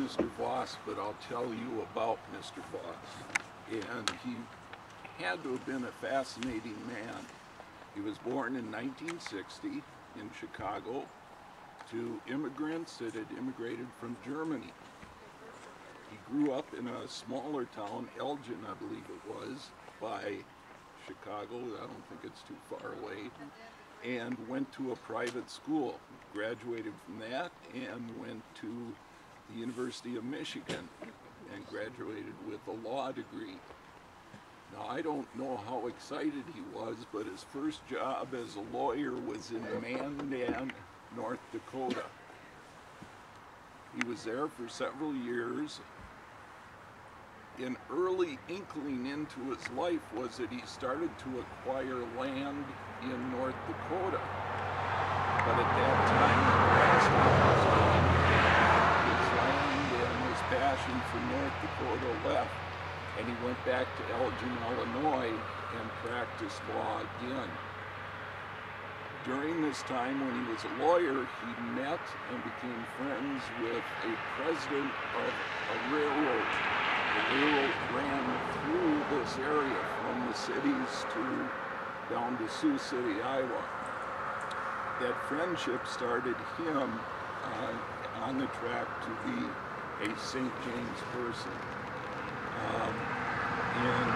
Mr. Voss, but I'll tell you about Mr. Voss. And he had to have been a fascinating man. He was born in 1960 in Chicago to immigrants that had immigrated from Germany. He grew up in a smaller town, Elgin, I believe it was, by Chicago. I don't think it's too far away. And went to a private school, graduated from that, and went to the University of Michigan and graduated with a law degree. Now, I don't know how excited he was, but his first job as a lawyer was in Mandan, North Dakota. He was there for several years. An early inkling into his life was that he started to acquire land in North Dakota. But at that time, his land and his passion for North Dakota left, and he went back to Elgin, Illinois, and practiced law again. During this time, when he was a lawyer, he met and became friends with a president of a railroad. The railroad ran through this area from the cities down to Sioux City, Iowa. That friendship started him on the track to be a St. James person. In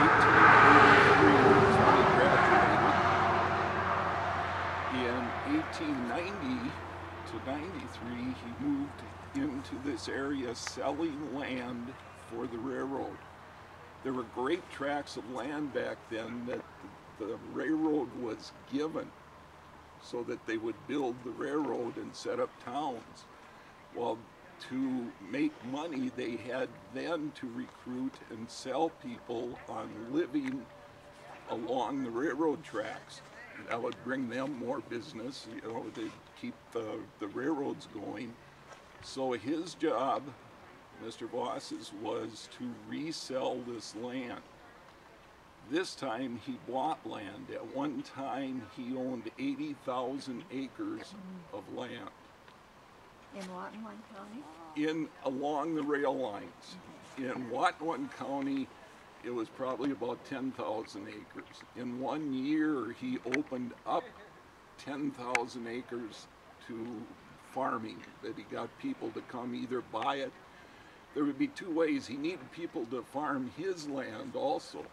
1883 is when he graduated. In 1890 to 93, he moved into this area selling land for the railroad. There were great tracts of land back then that the railroad was given so that they would build the railroad and set up towns. Well, to make money, they had then to recruit and sell people on living along the railroad tracks. That would bring them more business, you know, they'd keep the railroads going. So his job, Mr. Voss's, was to resell this land. This time he bought land. At one time he owned 80,000 acres of land. In Watonwan County? Along the rail lines. In Watonwan County, it was probably about 10,000 acres. In 1 year, he opened up 10,000 acres to farming, that he got people to come either buy it. There would be two ways. He needed people to farm his land also,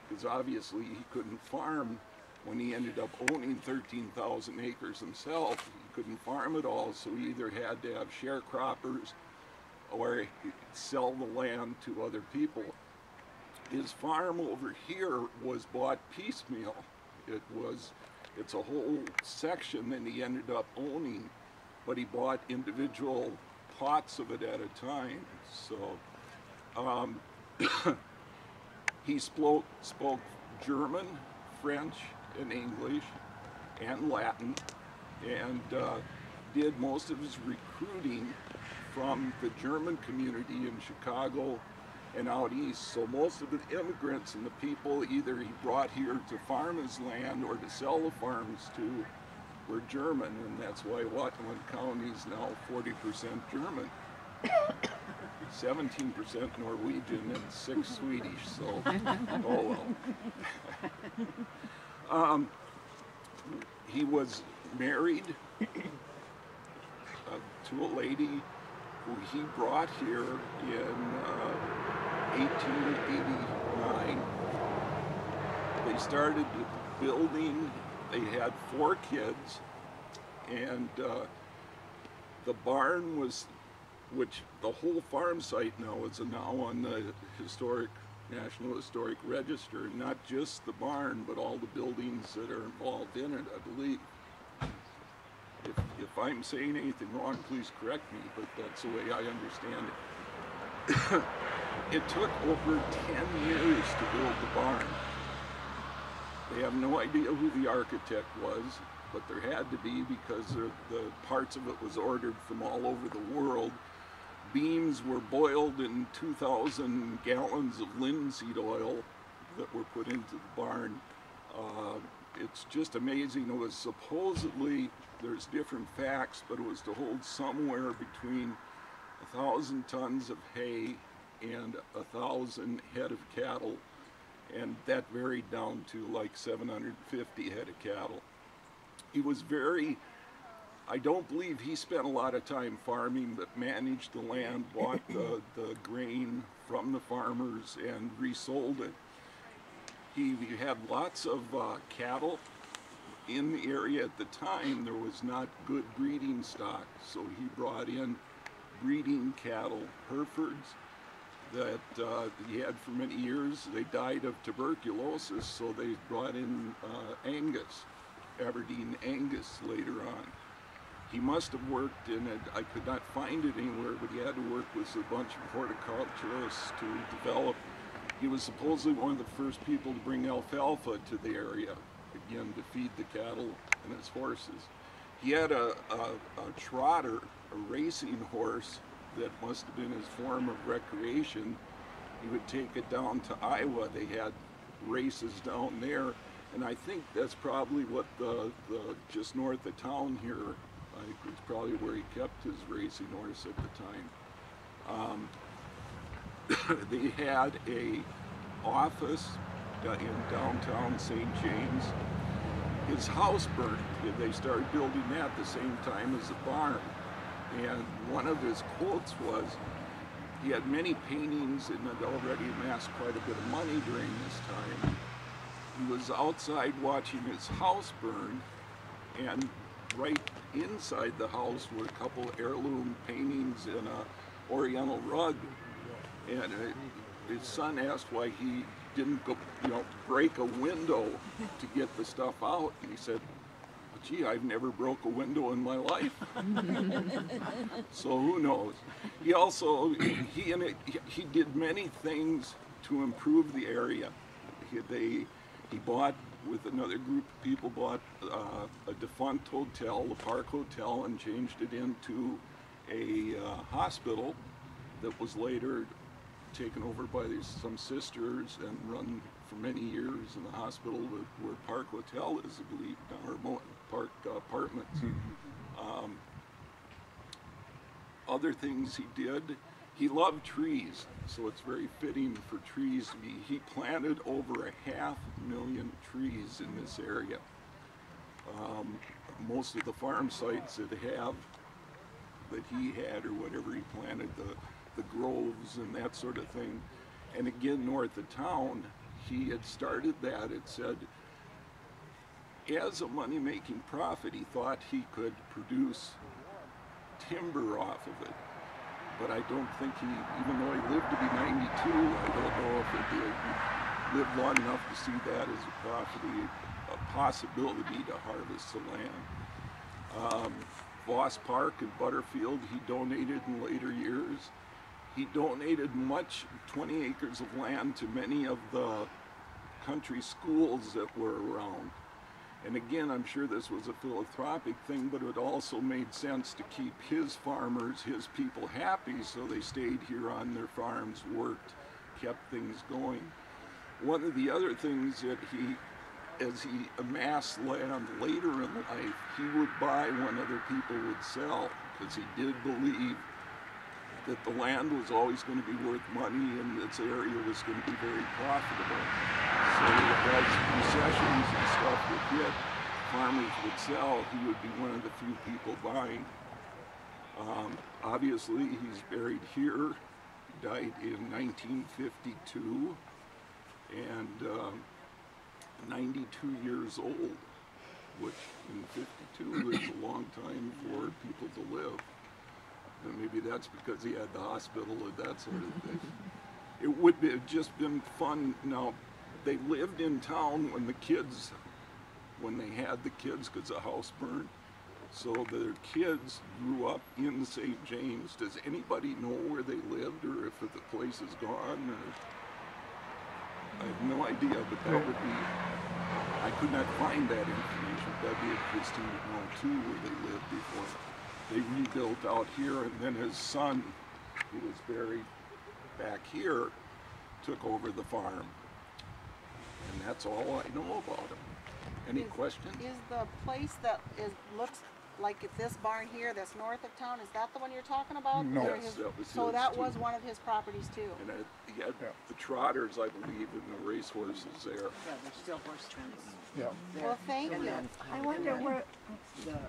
because obviously he couldn't farm when he ended up owning 13,000 acres himself. He couldn't farm it all, so he either had to have sharecroppers or he'd sell the land to other people. His farm over here was bought piecemeal. It's a whole section that he ended up owning, but he bought individual plots of it at a time. So he spoke German, French, and English, and Latin, and did most of his recruiting from the German community in Chicago and out east. So most of the immigrants and the people either he brought here to farm his land or to sell the farms to were German, and that's why Watonwan County is now 40% German, 17% Norwegian, and 6 Swedish, so, oh well. He was married to a lady who he brought here in 1889. They started building. They had 4 kids, and the barn was, which the whole farm site now is now on the National Historic Register, not just the barn, but all the buildings that are involved in it, I believe. If I'm saying anything wrong, please correct me, but that's the way I understand it. It took over 10 years to build the barn. They have no idea who the architect was, but there had to be, because the parts of it was ordered from all over the world. Beams were boiled in 2,000 gallons of linseed oil that were put into the barn. It's just amazing. It was supposedly, there's different facts, but it was to hold somewhere between 1,000 tons of hay and 1,000 head of cattle, and that varied down to like 750 head of cattle. He was very, I don't believe he spent a lot of time farming, but managed the land, bought the grain from the farmers and resold it. He had lots of cattle. In the area at the time, there was not good breeding stock, so he brought in breeding cattle, Herefords, that he had for many years. They died of tuberculosis, so they brought in Angus, Aberdeen Angus later on. He must have worked in it, I could not find it anywhere, but he had to work with a bunch of horticulturists to develop. He was supposedly one of the first people to bring alfalfa to the area, again, to feed the cattle and his horses. He had a trotter, a racing horse that must have been his form of recreation. He would take it down to Iowa. They had races down there, and I think that's probably what the just north of town here, I think it's probably where he kept his racing horse at the time. They had a office in downtown St. James. His house burned. They started building that at the same time as the barn. And one of his quotes was, he had many paintings and had already amassed quite a bit of money during this time. He was outside watching his house burn, and right inside the house were a couple heirloom paintings and an oriental rug. And his son asked why he didn't go, break a window to get the stuff out. And he said, well, gee, I've never broke a window in my life. So who knows? He also, he did many things to improve the area. He bought, with another group of people, bought a defunct hotel, the Park Hotel, and changed it into a hospital that was later taken over by some sisters and run for many years in the hospital where Park Hotel is, I believe, or Park Apartments. Other things he did, he loved trees, so it's very fitting for trees to be. He planted over 500,000 trees in this area. Most of the farm sites that he had, or whatever he planted, the groves and that sort of thing. And again, north of town, he had started that. It said, as a money-making profit, he thought he could produce timber off of it. But I don't think even though he lived to be 92, I don't know if he lived long enough to see that as a possibility to harvest the land. Voss Park in Butterfield, he donated in later years. He donated much, 20 acres of land, to many of the country schools that were around. And again, I'm sure this was a philanthropic thing, but it also made sense to keep his farmers, his people happy, so they stayed here on their farms, worked, kept things going. One of the other things that as he amassed land later in life, he would buy when other people would sell, because he did believe that the land was always going to be worth money and this area was going to be very profitable. So as recessions and stuff would hit, farmers would sell, he would be one of the few people buying. Obviously, he's buried here. He died in 1952 and 92 years old, which in 52 is a long time for people to live. And maybe that's because he had the hospital or that sort of thing. It would have just been fun. Now, they lived in town when they had the kids, because the house burned. So their kids grew up in St. James. Does anybody know where they lived, or if the place is gone? Or I have no idea, but that would be, I could not find that information. That'd be interesting to know too, where they lived before they rebuilt out here. And then his son, who was buried back here, took over the farm. And that's all I know about him. Any questions? Is the place that looks like if this barn here that's north of town, is that the one you're talking about? No. Or Yes, his- that was so his that too. was one of his properties too. And he had Yeah. the trotters, I believe, and the racehorses there. Yeah, there's still horse trends. Yeah. there. Well, thank And you. then, I wonder and then where, the